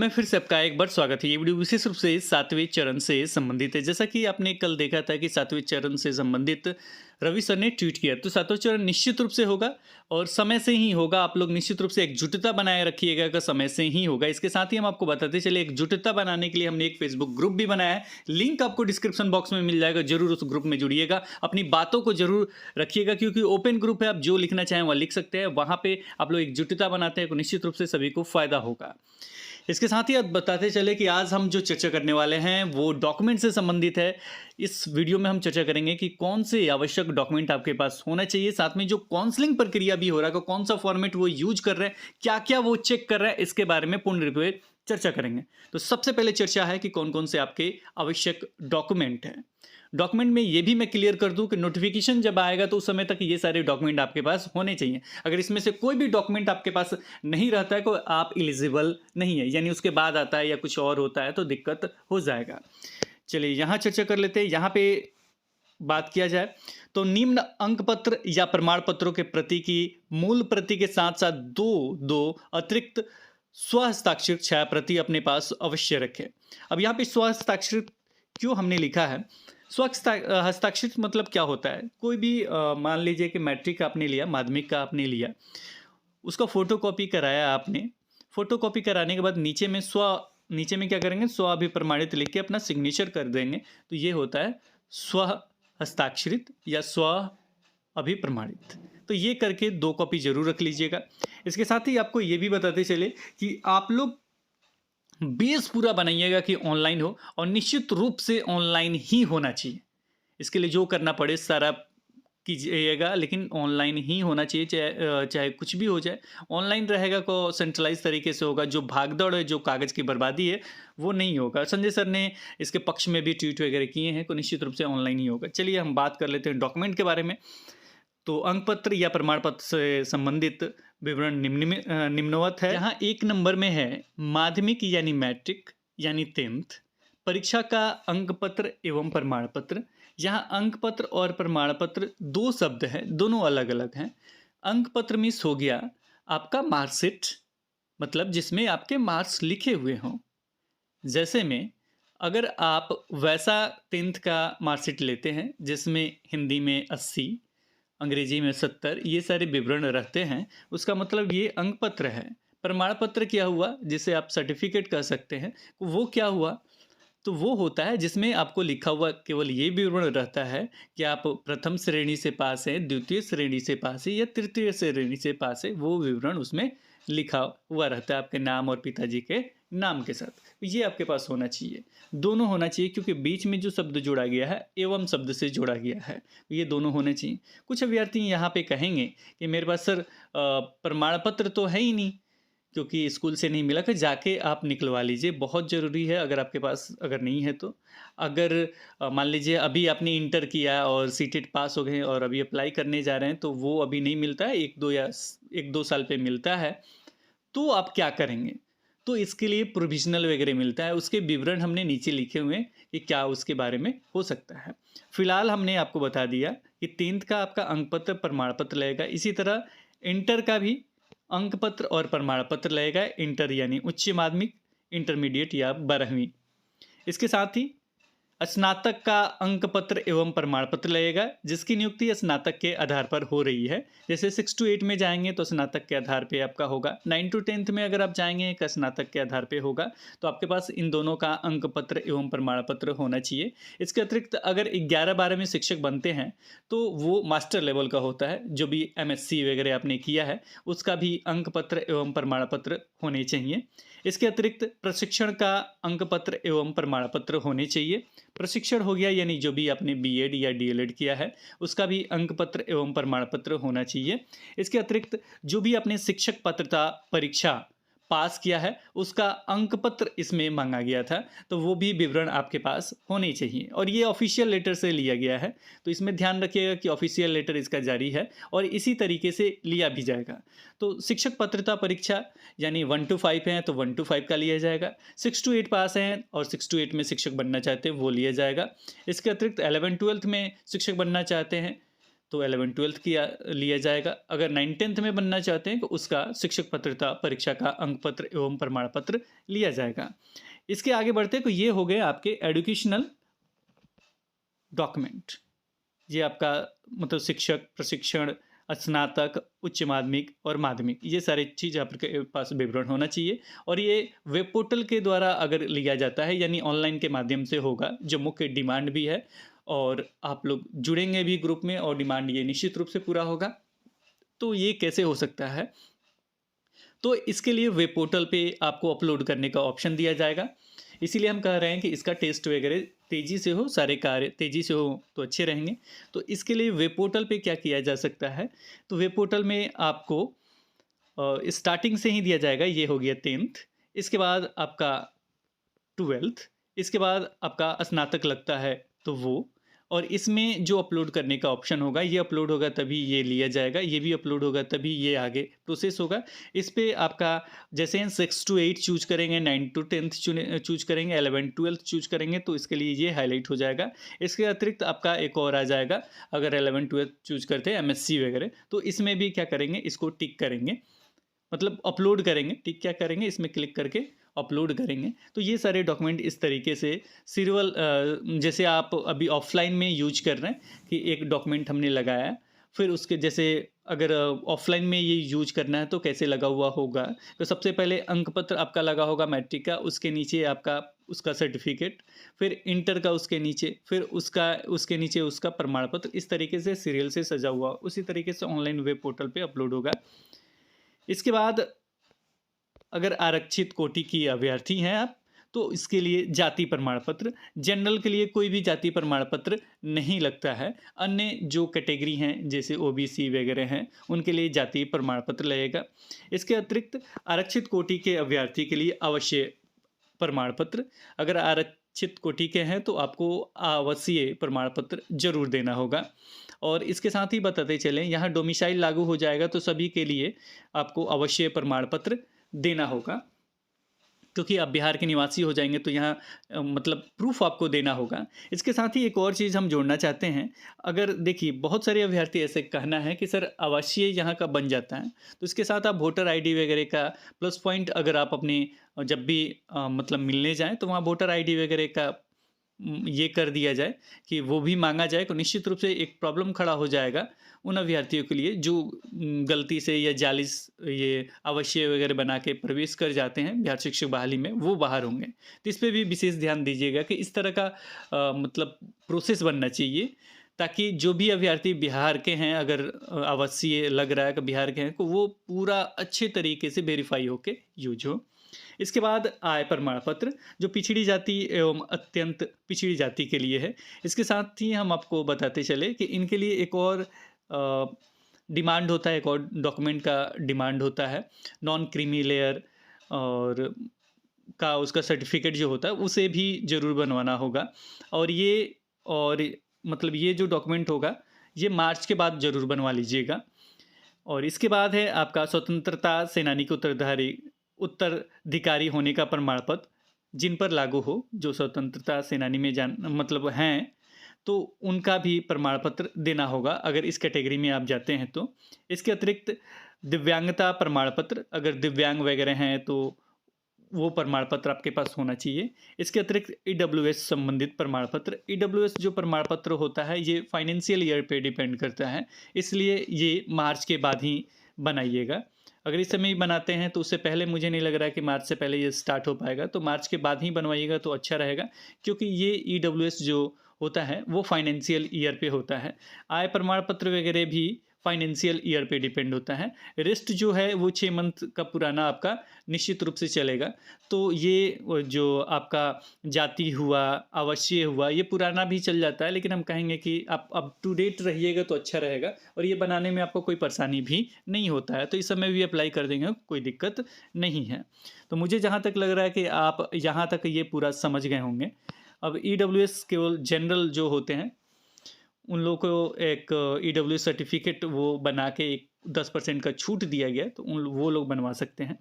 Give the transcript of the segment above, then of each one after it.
में फिर से आपका एक बार स्वागत है। ये वीडियो विशेष रूप से 7वें चरण से संबंधित है। जैसा कि आपने कल देखा था कि 7वें चरण से संबंधित रवि सर ने ट्वीट किया, तो 7वां चरण निश्चित रूप से होगा और समय से ही होगा। आप लोग निश्चित रूप से एकजुटता बनाए रखिएगा कि समय से ही होगा। इसके साथ ही हम आपको बताते चले, एकजुटता बनाने के लिए हमने एक फेसबुक ग्रुप भी बनाया है। लिंक आपको डिस्क्रिप्शन बॉक्स में मिल जाएगा, जरूर उस ग्रुप में जुड़िएगा। अपनी बातों को जरूर रखिएगा क्योंकि ओपन ग्रुप है, आप जो लिखना चाहें वह लिख सकते हैं। वहाँ पे आप लोग एकजुटता बनाते हैं तो निश्चित रूप से सभी को फायदा होगा। इसके साथ ही आप बताते चले कि आज हम जो चर्चा करने वाले हैं वो डॉक्यूमेंट से संबंधित है। इस वीडियो में हम चर्चा करेंगे कि कौन से आवश्यक डॉक्यूमेंट आपके पास होना चाहिए, साथ में जो काउंसलिंग प्रक्रिया भी हो रहा है, कौन सा फॉर्मेट वो यूज कर रहे हैं, क्या क्या वो चेक कर रहे हैं, इसके बारे में पूर्ण रूप से चर्चा करेंगे। तो सबसे पहले चर्चा है कि कौन कौन से आपके आवश्यक डॉक्यूमेंट हैं। डॉक्यूमेंट में ये भी मैं क्लियर कर दूं कि नोटिफिकेशन जब आएगा तो उस समय तक ये सारे डॉक्यूमेंट आपके पास होने चाहिए। अगर इसमें से कोई भी डॉक्यूमेंट आपके पास नहीं रहता है तो आप एलिजिबल नहीं है, यानी उसके बाद आता है या कुछ और होता है तो दिक्कत हो जाएगा। चलिए यहाँ चर्चा कर लेते हैं। यहाँ पे बात किया जाए तो निम्न अंक पत्र या प्रमाण पत्रों के प्रति की मूल प्रति के साथ साथ दो अतिरिक्त स्वहस्ताक्षरित छाया प्रति अपने पास अवश्य रखें। अब यहाँ पे स्वहस्ताक्षरित क्यों हमने लिखा है? हस्ताक्षरित मतलब क्या होता है? कोई भी मान लीजिए कि मैट्रिक का आपने लिया, माध्यमिक का आपने लिया, उसका फोटोकॉपी कराया आपने। फोटोकॉपी कराने के बाद नीचे में क्या करेंगे? स्व अभिप्रमाणित लिख के अपना सिग्नेचर कर देंगे, तो ये होता है स्व हस्ताक्षरित या स्व अभिप्रमाणित। तो ये करके 2 कॉपी जरूर रख लीजिएगा। इसके साथ ही आपको ये भी बताते चले कि आप लोग बेस पूरा बनाइएगा कि ऑनलाइन हो, और निश्चित रूप से ऑनलाइन ही होना चाहिए। इसके लिए जो करना पड़े सारा कीजिएगा, लेकिन ऑनलाइन ही होना चाहिए। चाहे कुछ भी हो जाए, ऑनलाइन रहेगा तो सेंट्रलाइज तरीके से होगा। जो भागदौड़ है, जो कागज़ की बर्बादी है, वो नहीं होगा। संजय सर ने इसके पक्ष में भी ट्वीट वगैरह किए हैं, तो निश्चित रूप से ऑनलाइन ही होगा। चलिए हम बात कर लेते हैं डॉक्यूमेंट के बारे में। तो अंक पत्र या प्रमाण पत्र से संबंधित विवरण निम्नवत है। यहाँ 1 नंबर में है माध्यमिक यानी मैट्रिक यानी 10th परीक्षा का अंक पत्र एवं प्रमाण पत्र। यहाँ अंक पत्र और प्रमाण पत्र 2 शब्द हैं, दोनों अलग अलग हैं। अंक पत्र मीन्स हो गया आपका मार्कशीट, मतलब जिसमें आपके मार्क्स लिखे हुए हों। जैसे में अगर आप वैसा 10th का मार्कशीट लेते हैं जिसमें हिंदी में 80, अंग्रेजी में 70, ये सारे विवरण रहते हैं, उसका मतलब ये अंक पत्र है। प्रमाण पत्र क्या हुआ, जिसे आप सर्टिफिकेट कह सकते हैं, वो क्या हुआ? तो वो होता है जिसमें आपको लिखा हुआ केवल ये विवरण रहता है कि आप प्रथम श्रेणी से पास हैं, द्वितीय श्रेणी से पास है या तृतीय श्रेणी से पास है। वो विवरण उसमें लिखा हुआ रहता है आपके नाम और पिताजी के नाम के साथ। ये आपके पास होना चाहिए, दोनों होना चाहिए, क्योंकि बीच में जो शब्द जोड़ा गया है एवं शब्द से जोड़ा गया है, ये दोनों होने चाहिए। कुछ अभ्यर्थी यहाँ पे कहेंगे कि मेरे पास सर प्रमाण पत्र तो है ही नहीं क्योंकि स्कूल से नहीं मिला, फिर जाके आप निकलवा लीजिए, बहुत ज़रूरी है। अगर आपके पास अगर नहीं है तो अगर मान लीजिए अभी आपने इंटर किया और सीटेट पास हो गए और अभी अप्लाई करने जा रहे हैं, तो वो अभी नहीं मिलता है, 1-2 साल पे मिलता है, तो आप क्या करेंगे? तो इसके लिए प्रोविजनल वगैरह मिलता है, उसके विवरण हमने नीचे लिखे हुए हैं कि क्या उसके बारे में हो सकता है। फिलहाल हमने आपको बता दिया कि 10th का आपका अंक पत्र प्रमाण पत्र लगेगा। इसी तरह इंटर का भी अंक पत्र और प्रमाण पत्र लगेगा। इंटर यानी उच्च माध्यमिक, इंटरमीडिएट या 12वीं। इसके साथ ही स्नातक का अंक पत्र एवं प्रमाण पत्र लगेगा, जिसकी नियुक्ति स्नातक के आधार पर हो रही है। जैसे 6 to 8 में जाएंगे तो स्नातक के आधार पे आपका होगा, 9 to 10th में अगर आप जाएंगे एक स्नातक के आधार पे होगा। तो आपके पास इन दोनों का अंक पत्र एवं प्रमाण पत्र होना चाहिए। इसके अतिरिक्त अगर 11-12 में शिक्षक बनते हैं तो वो मास्टर लेवल का होता है, जो भी MSc वगैरह आपने किया है उसका भी अंक पत्र एवं प्रमाण पत्र होने चाहिए। इसके अतिरिक्त प्रशिक्षण का अंक पत्र एवं प्रमाण पत्र होने चाहिए। प्रशिक्षण हो गया यानी जो भी आपने बीएड या डीएलएड किया है उसका भी अंक पत्र एवं प्रमाण पत्र होना चाहिए। इसके अतिरिक्त जो भी आपने शिक्षक पात्रता परीक्षा पास किया है उसका अंक पत्र इसमें मांगा गया था, तो वो भी विवरण आपके पास होने चाहिए। और ये ऑफिशियल लेटर से लिया गया है, तो इसमें ध्यान रखिएगा कि ऑफिशियल लेटर इसका जारी है और इसी तरीके से लिया भी जाएगा। तो शिक्षक पात्रता परीक्षा यानी 1 to 5 हैं तो 1 to 5 का लिया जाएगा। 6 to 8 पास हैं और 6 to 8 में शिक्षक बनना चाहते हैं वो लिया जाएगा। इसके अतिरिक्त 11-12 में शिक्षक बनना चाहते हैं तो 11th-12th किया लिया जाएगा। अगर 9th-10th में बनना चाहते हैं तो उसका शिक्षक पात्रता परीक्षा का अंक पत्र एवं प्रमाण पत्र लिया जाएगा। इसके आगे बढ़ते हैं तो ये हो गए आपके एजुकेशनल डॉक्यूमेंट। ये आपका मतलब शिक्षक, प्रशिक्षण, स्नातक, उच्च माध्यमिक और माध्यमिक, ये सारी चीज़ आपके पास विवरण होना चाहिए। और ये वेब पोर्टल के द्वारा अगर लिया जाता है यानी ऑनलाइन के माध्यम से होगा, जो मुख्य डिमांड भी है, और आप लोग जुड़ेंगे भी ग्रुप में और डिमांड ये निश्चित रूप से पूरा होगा। तो ये कैसे हो सकता है? तो इसके लिए वेब पोर्टल पे आपको अपलोड करने का ऑप्शन दिया जाएगा। इसीलिए हम कह रहे हैं कि इसका टेस्ट वगैरह तेज़ी से हो, सारे कार्य तेज़ी से हो तो अच्छे रहेंगे। तो इसके लिए वेब पोर्टल पे क्या किया जा सकता है? तो वेब पोर्टल में आपको स्टार्टिंग से ही दिया जाएगा। ये हो गया 10th, इसके बाद आपका 12th, इसके बाद आपका स्नातक लगता है तो वो, और इसमें जो अपलोड करने का ऑप्शन होगा, ये अपलोड होगा तभी ये लिया जाएगा, ये भी अपलोड होगा तभी ये आगे प्रोसेस होगा। इस पे आपका जैसे हम 6 to 8 चूज करेंगे, 9 to 10th चूज करेंगे, 11th-12th चूज करेंगे तो इसके लिए ये हाईलाइट हो जाएगा। इसके अतिरिक्त आपका एक और आ जाएगा, अगर 11th-12th चूज करते हैं MSc वगैरह, तो इसमें भी क्या करेंगे, इसको टिक करेंगे, मतलब अपलोड करेंगे। टिक क्या करेंगे, इसमें क्लिक करके अपलोड करेंगे। तो ये सारे डॉक्यूमेंट इस तरीके से सीरियल, जैसे आप अभी ऑफलाइन में यूज कर रहे हैं कि एक डॉक्यूमेंट हमने लगाया, फिर उसके जैसे अगर ऑफलाइन में ये यूज करना है तो कैसे लगा हुआ होगा, तो सबसे पहले अंक पत्र आपका लगा होगा मैट्रिक का, उसके नीचे आपका उसका सर्टिफिकेट, फिर इंटर का उसके नीचे, फिर उसके नीचे उसका प्रमाण पत्र, इस तरीके से सीरियल से सजा हुआ उसी तरीके से ऑनलाइन वेब पोर्टल पे अपलोड होगा। इसके बाद अगर आरक्षित कोटि की अभ्यर्थी हैं आप, तो इसके लिए जाति प्रमाण पत्र, जनरल के लिए कोई भी जाति प्रमाण पत्र नहीं लगता है। अन्य जो कैटेगरी हैं जैसे OBC वगैरह हैं, उनके लिए जाति प्रमाण पत्र लगेगा। इसके अतिरिक्त आरक्षित कोटि के अभ्यर्थी के लिए अवश्य प्रमाण पत्र, अगर आरक्षित कोटि के हैं तो आपको आवासीय प्रमाण पत्र जरूर देना होगा। और इसके साथ ही बताते चलें, यहाँ डोमिसाइल लागू हो जाएगा तो सभी के लिए आपको अवश्य प्रमाण पत्र देना होगा, क्योंकि आप बिहार के निवासी हो जाएंगे तो यहाँ मतलब प्रूफ आपको देना होगा। इसके साथ ही एक और चीज़ हम जोड़ना चाहते हैं। अगर देखिए बहुत सारे अभ्यर्थी ऐसे कहना है कि सर आवासीय यहाँ का बन जाता है, तो इसके साथ आप वोटर ID वगैरह का प्लस पॉइंट अगर आप अपने जब भी मतलब मिलने जाएं तो वहाँ वोटर ID वगैरह का ये कर दिया जाए कि वो भी मांगा जाए, तो निश्चित रूप से एक प्रॉब्लम खड़ा हो जाएगा उन अभ्यर्थियों के लिए जो गलती से या जाली ये अवश्य वगैरह बना के प्रवेश कर जाते हैं बिहार शिक्षक बहाली में, वो बाहर होंगे। तो इस पर भी विशेष ध्यान दीजिएगा कि इस तरह का मतलब प्रोसेस बनना चाहिए, ताकि जो भी अभ्यर्थी बिहार के हैं, अगर अवश्य लग रहा है कि बिहार के हैं, तो वो पूरा अच्छे तरीके से वेरीफाई होके यूज हो। इसके बाद आय प्रमाण पत्र, जो पिछड़ी जाति एवं अत्यंत पिछड़ी जाति के लिए है। इसके साथ ही हम आपको बताते चले कि इनके लिए एक और डिमांड होता है, एक और डॉक्यूमेंट का डिमांड होता है, नॉन क्रीमी लेयर और का उसका सर्टिफिकेट जो होता है उसे भी ज़रूर बनवाना होगा। और मतलब ये जो डॉक्यूमेंट होगा ये मार्च के बाद ज़रूर बनवा लीजिएगा। और इसके बाद है आपका स्वतंत्रता सेनानी के उत्तराधिकारी होने का प्रमाण पत्र, जिन पर लागू हो, जो स्वतंत्रता सेनानी में मतलब हैं, तो उनका भी प्रमाण पत्र देना होगा अगर इस कैटेगरी में आप जाते हैं तो। इसके अतिरिक्त दिव्यांगता प्रमाण पत्र, अगर दिव्यांग वगैरह हैं तो वो प्रमाण पत्र आपके पास होना चाहिए। इसके अतिरिक्त EWS संबंधित प्रमाण पत्र, EWS जो प्रमाण पत्र होता है ये फाइनेंशियल ईयर पे डिपेंड करता है, इसलिए ये मार्च के बाद ही बनाइएगा। अगर इस समय ही बनाते हैं तो उससे पहले मुझे नहीं लग रहा है कि मार्च से पहले ये स्टार्ट हो पाएगा, तो मार्च के बाद ही बनवाइएगा तो अच्छा रहेगा, क्योंकि ये EWS जो होता है वो फाइनेंशियल ईयर पे होता है। आय प्रमाण पत्र वगैरह भी फाइनेंशियल ईयर पे डिपेंड होता है। रेस्ट जो है वो 6 मंथ का पुराना आपका निश्चित रूप से चलेगा। तो ये जो आपका जाति हुआ, अवश्य हुआ, ये पुराना भी चल जाता है, लेकिन हम कहेंगे कि आप अप टू डेट रहिएगा तो अच्छा रहेगा, और ये बनाने में आपको कोई परेशानी भी नहीं होता है, तो इस समय भी अप्लाई कर देंगे, कोई दिक्कत नहीं है। तो मुझे जहाँ तक लग रहा है कि आप यहाँ तक ये पूरा समझ गए होंगे। अब EWS केवल जनरल जो होते हैं उन लोगों को एक EWS सर्टिफिकेट वो बना के एक 10% का छूट दिया गया, तो वो लोग बनवा सकते हैं।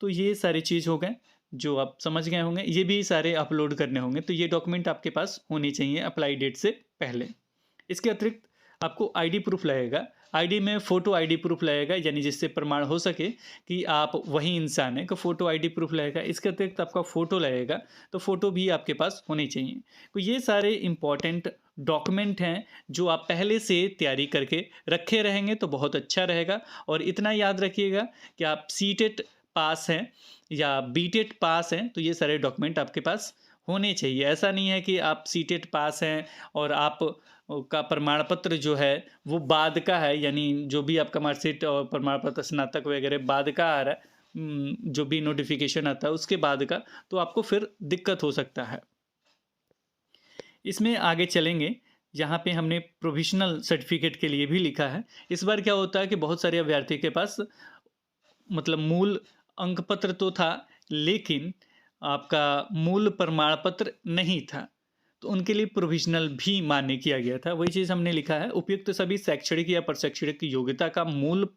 तो ये सारी चीज़ हो गए जो आप समझ गए होंगे, ये भी सारे अपलोड करने होंगे, तो ये डॉक्यूमेंट आपके पास होने चाहिए अप्लाई डेट से पहले। इसके अतिरिक्त आपको आईडी प्रूफ लगेगा। आईडी में फ़ोटो आईडी प्रूफ लगेगा, यानी जिससे प्रमाण हो सके कि आप वही इंसान हैं, तो फ़ोटो आईडी प्रूफ लगेगा। इसके अतिरिक्त आपका फ़ोटो लगेगा, तो फ़ोटो भी आपके पास होनी चाहिए। तो ये सारे इम्पॉर्टेंट डॉक्यूमेंट हैं जो आप पहले से तैयारी करके रखे रहेंगे तो बहुत अच्छा रहेगा। और इतना याद रखिएगा कि आप सीटेट पास हैं या बीटेट पास हैं, तो ये सारे डॉक्यूमेंट आपके पास होने चाहिए। ऐसा नहीं है कि आप सीटेट पास हैं और आप का प्रमाण पत्र जो है वो बाद का है, यानी जो भी आपका मार्कशीट और प्रमाण पत्र स्नातक वगैरह बाद का आ रहा है, जो भी नोटिफिकेशन आता है उसके बाद का, तो आपको फिर दिक्कत हो सकता है। इसमें आगे चलेंगे, यहाँ पे हमने प्रोविजनल सर्टिफिकेट के लिए भी लिखा है। इस बार क्या होता है कि बहुत सारे अभ्यर्थी के पास मतलब मूल अंक पत्र तो था, लेकिन आपका मूल प्रमाण पत्र नहीं था, तो उनके लिए प्रोविजनल भी मान्य किया गया था। वही चीज़ हमने लिखा है, उपयुक्त सभी शैक्षणिक या प्रशैक्षणिक योग्यता का मूल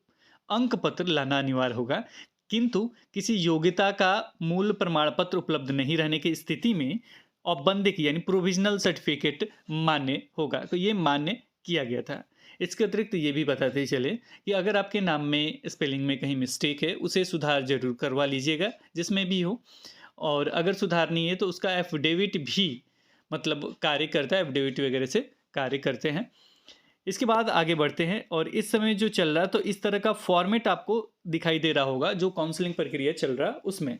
अंक पत्र लाना अनिवार्य होगा, किंतु किसी योग्यता का मूल प्रमाण पत्र उपलब्ध नहीं रहने की स्थिति में औपबंधिक यानी प्रोविजनल सर्टिफिकेट मान्य होगा। तो ये मान्य किया गया था। इसके अतिरिक्त ये भी बताते चले कि अगर आपके नाम में स्पेलिंग में कहीं मिस्टेक है, उसे सुधार जरूर करवा लीजिएगा जिसमें भी हो। और अगर सुधार नहीं है तो उसका एफिडेविट भी मतलब कार्य करता है, एफिडेविट वगैरह से कार्य करते हैं। इसके बाद आगे बढ़ते हैं, और इस समय जो चल रहा है तो इस तरह का फॉर्मेट आपको दिखाई दे रहा होगा जो काउंसलिंग प्रक्रिया चल रहा है उसमें।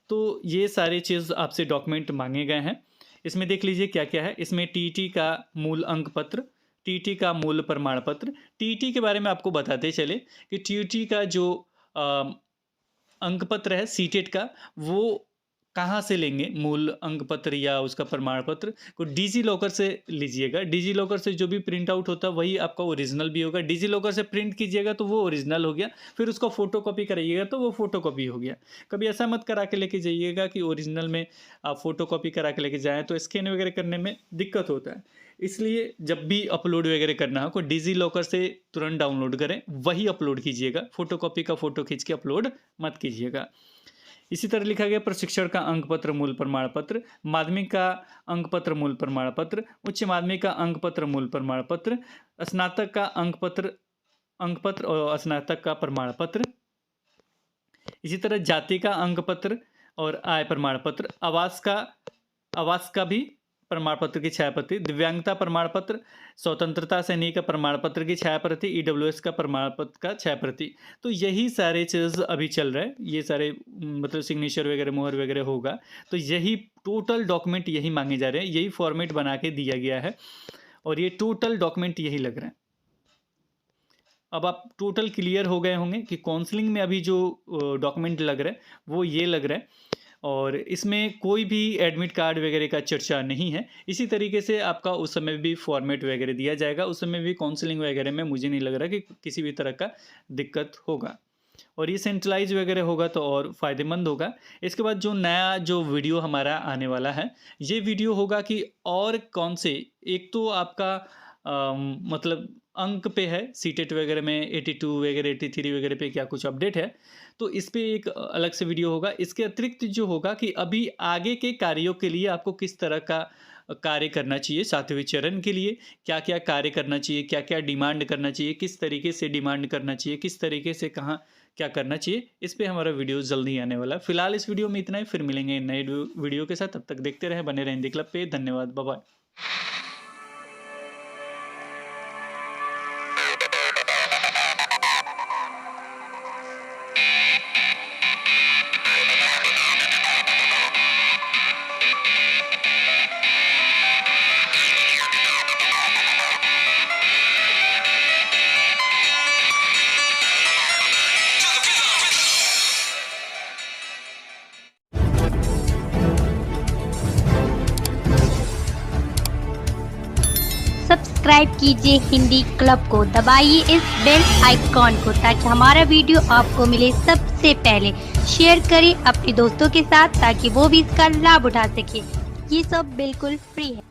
तो ये सारे चीज़ आपसे डॉक्यूमेंट मांगे गए हैं। इसमें देख लीजिए क्या क्या है। इसमें टीटी का मूल अंक पत्र, टीटी का मूल प्रमाण पत्र। टीटी के बारे में आपको बताते चले कि टीटी का जो अंक पत्र है सीटेट का, वो कहाँ से लेंगे मूल अंक पत्र या उसका प्रमाण पत्र को? डिजी लॉकर से लीजिएगा। डिजी लॉकर से जो भी प्रिंट आउट होता है वही आपका ओरिजिनल भी होगा। डिजी लॉकर से प्रिंट कीजिएगा तो वो ओरिजिनल हो गया, फिर उसका फोटो कॉपी कराइएगा तो वो फोटो कॉपी हो गया। कभी ऐसा मत करा के लेके जाइएगा कि ओरिजिनल में आप फोटो कॉपी करा के लेके जाएँ तो स्कैन वगैरह करने में दिक्कत होता है। इसलिए जब भी अपलोड वगैरह करना हो, कोई डिजी लॉकर से तुरंत डाउनलोड करें, वही अपलोड कीजिएगा। फोटो कॉपी का फोटो खींच के अपलोड मत कीजिएगा। इसी तरह लिखा गया प्रशिक्षण का अंक पत्र मूल प्रमाण पत्र, माध्यमिक का अंक पत्र मूल प्रमाण पत्र, उच्च माध्यमिक का अंक पत्र मूल प्रमाण पत्र, स्नातक का अंक पत्र और स्नातक का प्रमाण पत्र। इसी तरह जाति का अंक पत्र और आय प्रमाण पत्र, आवास का भी प्रमाण पत्र की छायाप्रति, दिव्यांगता प्रमाण पत्र, स्वतंत्रता सैनिक का प्रमाण पत्र की छायाप्रति, ईडब्ल्यूएस का प्रमाण पत्र का छायाप्रति। तो यही सारे चीज़ अभी चल रहा है। ये सारे मतलब सिग्नेचर वगैरह मोहर वगैरह होगा, तो यही टोटल डॉक्यूमेंट यही मांगे जा रहे हैं। यही फॉर्मेट बना के दिया गया है और ये टोटल डॉक्यूमेंट यही लग रहे हैं। अब आप टोटल क्लियर हो गए होंगे कि काउंसलिंग में अभी जो डॉक्यूमेंट लग रहा है वो ये लग रहा है, और इसमें कोई भी एडमिट कार्ड वगैरह का चर्चा नहीं है। इसी तरीके से आपका उस समय भी फॉर्मेट वगैरह दिया जाएगा। उस समय भी काउंसलिंग वगैरह में मुझे नहीं लग रहा कि किसी भी तरह का दिक्कत होगा, और ये सेंट्रलाइज वगैरह होगा तो और फ़ायदेमंद होगा। इसके बाद जो नया जो वीडियो हमारा आने वाला है, ये वीडियो होगा कि और कौन से, एक तो आपका मतलब अंक पे है सीटेट वगैरह में 82 वगैरह 83 वगैरह पे क्या कुछ अपडेट है, तो इस पे एक अलग से वीडियो होगा। इसके अतिरिक्त जो होगा कि अभी आगे के कार्यों के लिए आपको किस तरह का कार्य करना चाहिए, 7वें चरण के लिए क्या क्या कार्य करना चाहिए, क्या क्या डिमांड करना चाहिए, किस तरीके से डिमांड करना चाहिए, किस तरीके से कहाँ क्या करना चाहिए, इस पे हमारा वीडियो जल्द ही आने वाला है। फिलहाल इस वीडियो में इतना ही, फिर मिलेंगे नए वीडियो के साथ। तब तक देखते रहें, बने रहें हिंदी क्लब पे। धन्यवाद, बाय बाय। सब्सक्राइब कीजिए हिंदी क्लब को, दबाइए इस बेल आइकॉन को ताकि हमारा वीडियो आपको मिले सबसे पहले। शेयर करें अपने दोस्तों के साथ ताकि वो भी इसका लाभ उठा सके। ये सब बिल्कुल फ्री है।